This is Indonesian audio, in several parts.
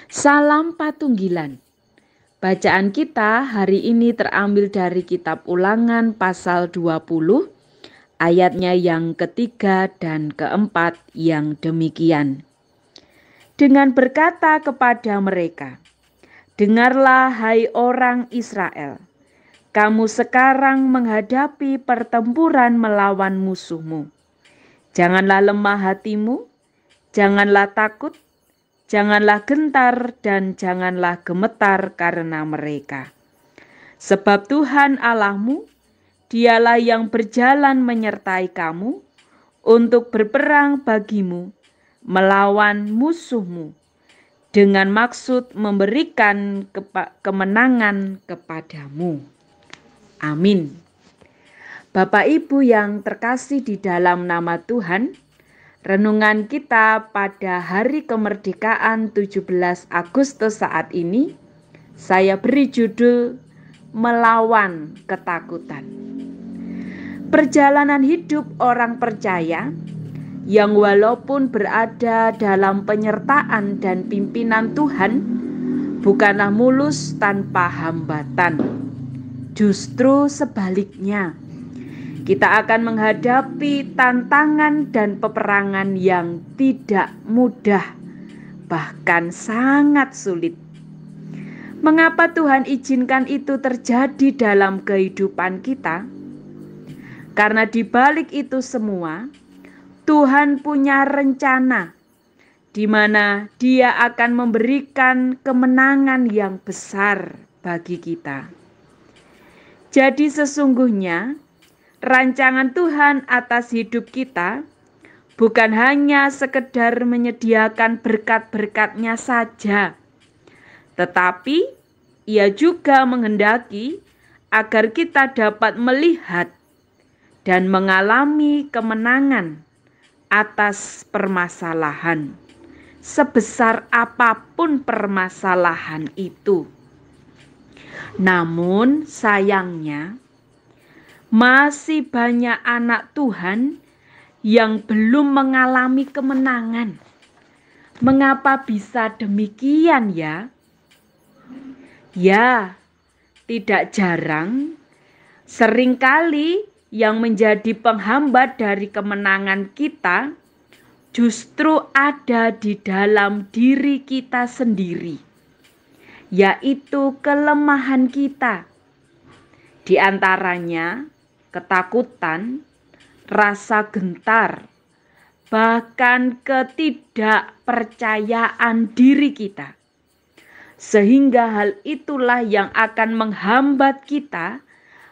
Salam Patunggilan. Bacaan kita hari ini terambil dari kitab Ulangan pasal 20, ayatnya yang ketiga dan keempat yang demikian. Dengan berkata kepada mereka, "Dengarlah hai orang Israel, kamu sekarang menghadapi pertempuran melawan musuhmu. Janganlah lemah hatimu, janganlah takut, janganlah gentar dan janganlah gemetar karena mereka. Sebab Tuhan Allahmu, Dialah yang berjalan menyertai kamu untuk berperang bagimu melawan musuhmu dengan maksud memberikan kemenangan kepadamu." Amin. Bapak Ibu yang terkasih di dalam nama Tuhan, renungan kita pada hari kemerdekaan 17 Agustus saat ini, saya beri judul Melawan Ketakutan. Perjalanan hidup orang percaya yang walaupun berada dalam penyertaan dan pimpinan Tuhan bukanlah mulus tanpa hambatan. Justru sebaliknya, kita akan menghadapi tantangan dan peperangan yang tidak mudah, bahkan sangat sulit. Mengapa Tuhan izinkan itu terjadi dalam kehidupan kita? Karena di balik itu semua, Tuhan punya rencana di mana Dia akan memberikan kemenangan yang besar bagi kita. Jadi sesungguhnya rancangan Tuhan atas hidup kita bukan hanya sekedar menyediakan berkat-berkat-Nya saja, tetapi Ia juga menghendaki agar kita dapat melihat dan mengalami kemenangan atas permasalahan, sebesar apapun permasalahan itu. Namun sayangnya, masih banyak anak Tuhan yang belum mengalami kemenangan. Mengapa bisa demikian ya? Ya, tidak jarang, seringkali yang menjadi penghambat dari kemenangan kita justru ada di dalam diri kita sendiri, yaitu kelemahan kita. Di antaranya ketakutan, rasa gentar, bahkan ketidakpercayaan diri kita. Sehingga hal itulah yang akan menghambat kita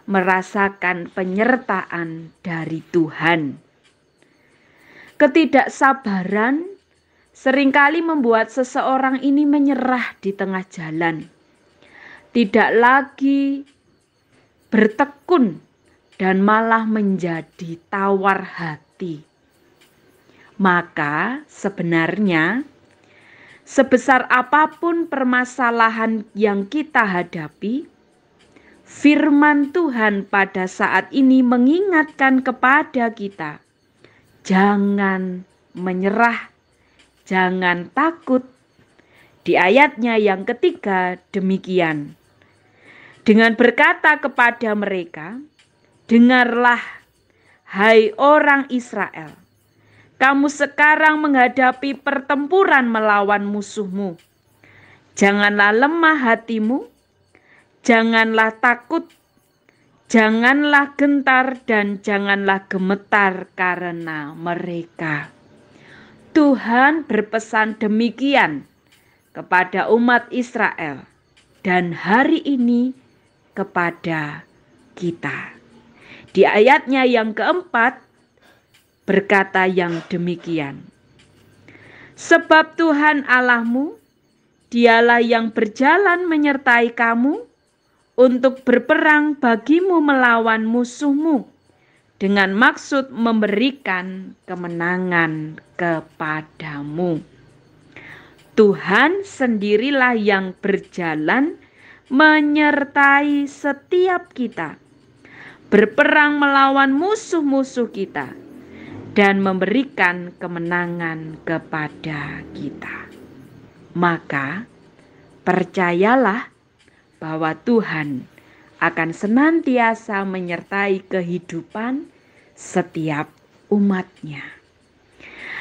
merasakan penyertaan dari Tuhan. Ketidaksabaran seringkali membuat seseorang ini menyerah di tengah jalan, tidak lagi bertekun dan malah menjadi tawar hati. Maka sebenarnya sebesar apapun permasalahan yang kita hadapi, firman Tuhan pada saat ini mengingatkan kepada kita, jangan menyerah, jangan takut. Di ayatnya yang ketiga demikian, dengan berkata kepada mereka, "Dengarlah, hai orang Israel, kamu sekarang menghadapi pertempuran melawan musuhmu. Janganlah lemah hatimu, janganlah takut, janganlah gentar dan janganlah gemetar karena mereka." Tuhan berpesan demikian kepada umat Israel dan hari ini kepada kita. Di ayatnya yang keempat berkata yang demikian, "Sebab Tuhan Allahmu, Dialah yang berjalan menyertai kamu untuk berperang bagimu melawan musuhmu dengan maksud memberikan kemenangan kepadamu." Tuhan sendirilah yang berjalan menyertai setiap kita, berperang melawan musuh-musuh kita, dan memberikan kemenangan kepada kita. Maka Percayalah bahwa Tuhan akan senantiasa menyertai kehidupan setiap umat-Nya.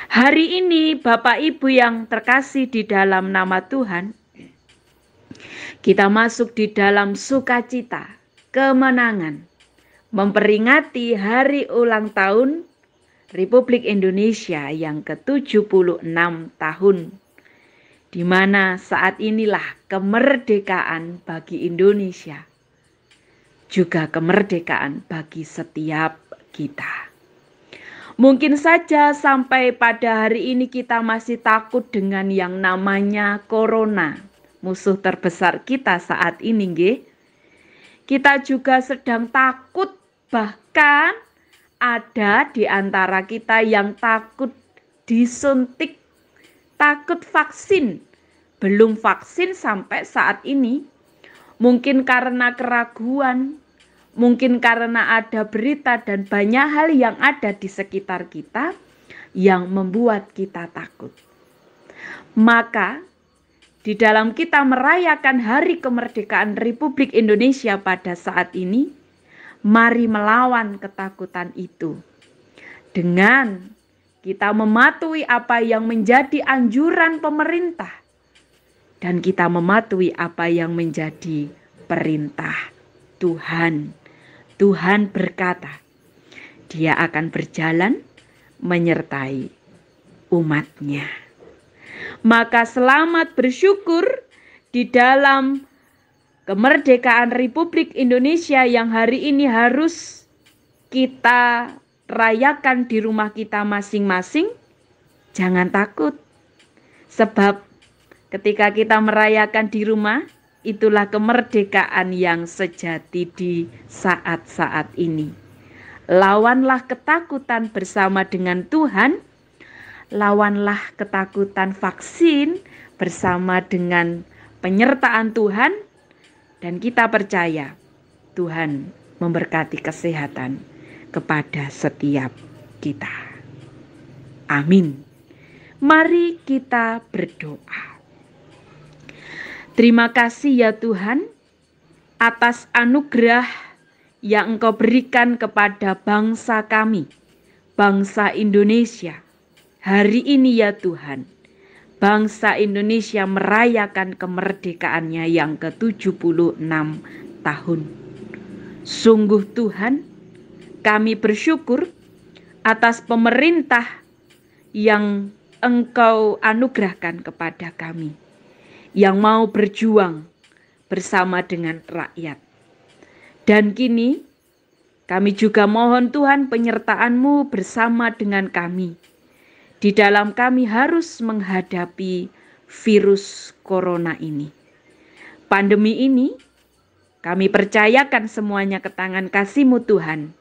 Hari ini Bapak Ibu yang terkasih di dalam nama Tuhan, kita masuk di dalam sukacita, kemenangan, memperingati hari ulang tahun Republik Indonesia yang ke-76 tahun, di mana saat inilah kemerdekaan bagi Indonesia, juga kemerdekaan bagi setiap kita. Mungkin saja sampai pada hari ini kita masih takut dengan yang namanya corona, musuh terbesar kita saat ini, nggih. Kita juga sedang takut, bahkan ada di antara kita yang takut disuntik, takut vaksin. Belum vaksin sampai saat ini. Mungkin karena keraguan, mungkin karena ada berita dan banyak hal yang ada di sekitar kita yang membuat kita takut. Maka di dalam kita merayakan hari kemerdekaan Republik Indonesia pada saat ini, mari melawan ketakutan itu dengan kita mematuhi apa yang menjadi anjuran pemerintah dan kita mematuhi apa yang menjadi perintah Tuhan. Tuhan berkata, Dia akan berjalan menyertai umat-Nya. Maka selamat bersyukur di dalam kemerdekaan Republik Indonesia yang hari ini harus kita rayakan di rumah kita masing-masing. Jangan takut, sebab ketika kita merayakan di rumah, itulah kemerdekaan yang sejati di saat-saat ini. Lawanlah ketakutan bersama dengan Tuhan, lawanlah ketakutan vaksin bersama dengan penyertaan Tuhan, dan kita percaya Tuhan memberkati kesehatan kepada setiap kita. Amin. Mari kita berdoa. Terima kasih ya Tuhan atas anugerah yang Engkau berikan kepada bangsa kami, bangsa Indonesia. Hari ini ya Tuhan, bangsa Indonesia merayakan kemerdekaannya yang ke-76 tahun. Sungguh Tuhan, kami bersyukur atas pemerintah yang Engkau anugerahkan kepada kami, yang mau berjuang bersama dengan rakyat. Dan kini kami juga mohon Tuhan penyertaan-Mu bersama dengan kami. Di dalam kami harus menghadapi virus corona ini. Pandemi ini kami percayakan semuanya ke tangan kasih-Mu Tuhan.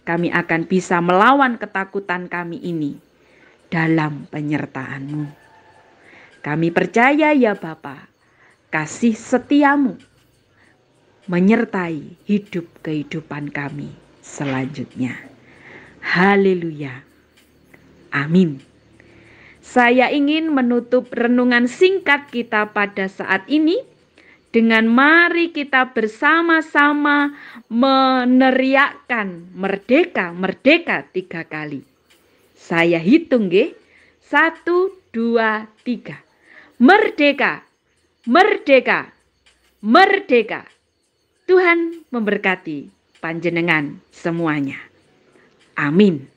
Kami akan bisa melawan ketakutan kami ini dalam penyertaan-Mu. Kami percaya ya Bapa, kasih setia-Mu menyertai hidup kehidupan kami selanjutnya. Haleluya. Amin. Saya ingin menutup renungan singkat kita pada saat ini dengan mari kita bersama-sama meneriakkan merdeka, merdeka 3 kali. Saya hitung nggih. 1, 2, 3. Merdeka, merdeka, merdeka. Tuhan memberkati panjenengan semuanya. Amin.